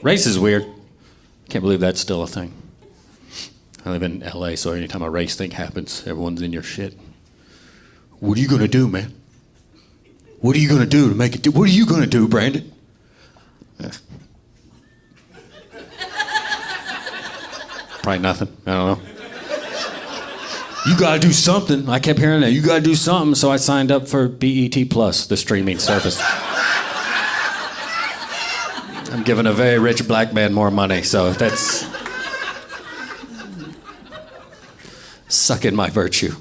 Race is weird. Can't believe that's still a thing. I live in LA, so anytime a race thing happens, everyone's in your shit. What are you gonna do, man? What are you gonna do to make it? What are you gonna do, Brandon? Probably nothing. I don't know. You gotta do something. I kept hearing that. You gotta do something, so I signed up for BET Plus, the streaming service. I'm giving a very rich black man more money, so that's sucking my virtue.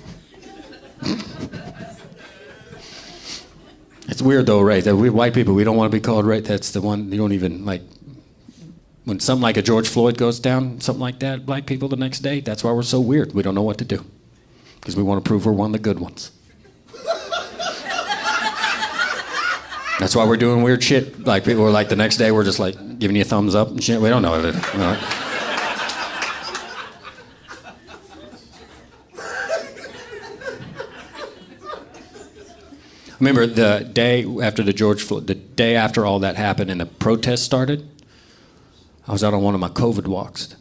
It's weird though, right? That we white people, we don't want to be called right. That's the one you don't even like. When something like a George Floyd goes down, something like that, black people the next day, that's why we're so weird. We don't know what to do. Because we want to prove we're one of the good ones. That's why we're doing weird shit. Like people are like the next day we're just like giving you a thumbs up and shit. We don't know what to do. I remember the day after the day after all that happened and the protest started, I was out on one of my COVID walks.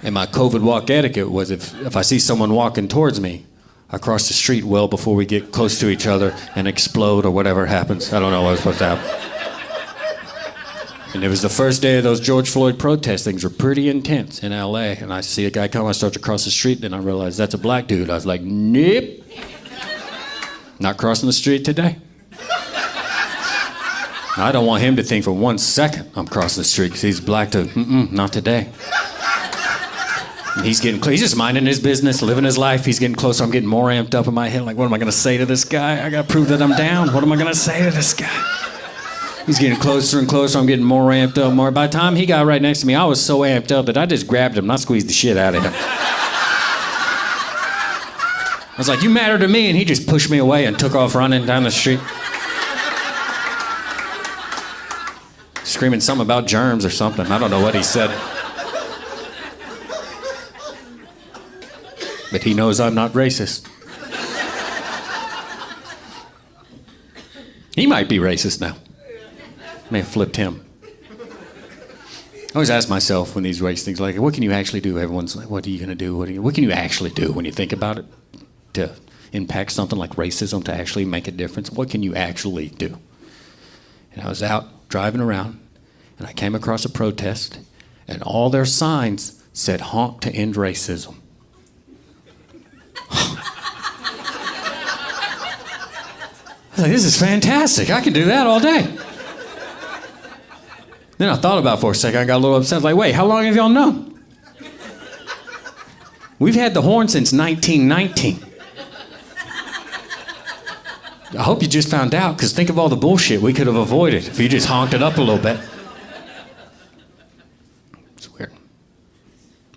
And my COVID walk etiquette was if I see someone walking towards me, I cross the street well before we get close to each other and explode or whatever happens. I don't know what was supposed to happen. And it was the first day of those George Floyd protests. Things were pretty intense in LA. And I see a guy come, I start to cross the street, and I realized that's a black dude. I was like, nope. Not crossing the street today. I don't want him to think for 1 second I'm crossing the street because he's black too. Not today. And he's just minding his business, living his life. He's getting closer. I'm getting more amped up in my head. Like, what am I going to say to this guy? I got to prove that I'm down. What am I going to say to this guy? He's getting closer and closer. I'm getting more amped up, more. By the time he got right next to me, I was so amped up that I just grabbed him and I squeezed the shit out of him. I was like, you matter to me. And he just pushed me away and took off running down the street. Screaming something about germs or something. I don't know what he said. But he knows I'm not racist. He might be racist now. May have flipped him. I always ask myself when these race things like, what can you actually do? Everyone's like, what are you going to do? What can you actually do when you think about it to impact something like racism, to actually make a difference? What can you actually do? And I was out driving around, and I came across a protest, and all their signs said, honk to end racism. I was like, this is fantastic. I can do that all day. Then I thought about it for a second. I got a little upset. I was like, wait, how long have y'all known? We've had the horn since 1919. I hope you just found out, because think of all the bullshit we could have avoided if you just honked it up a little bit. It's weird.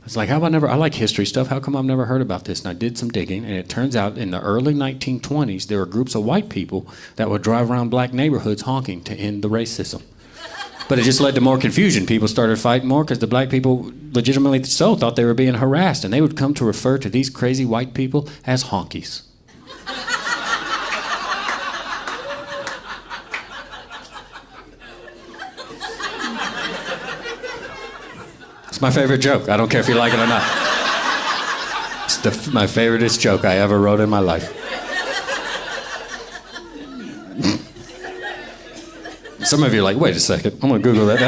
It's like, I like history stuff. How come I've never heard about this? And I did some digging, and it turns out in the early 1920s, there were groups of white people that would drive around black neighborhoods honking to end the racism. But it just led to more confusion. People started fighting more because the black people, legitimately so, thought they were being harassed, and they would come to refer to these crazy white people as honkies. It's my favorite joke. I don't care if you like it or not. It's my favoriteest joke I ever wrote in my life. Some of you are like, wait a second, I'm gonna Google that.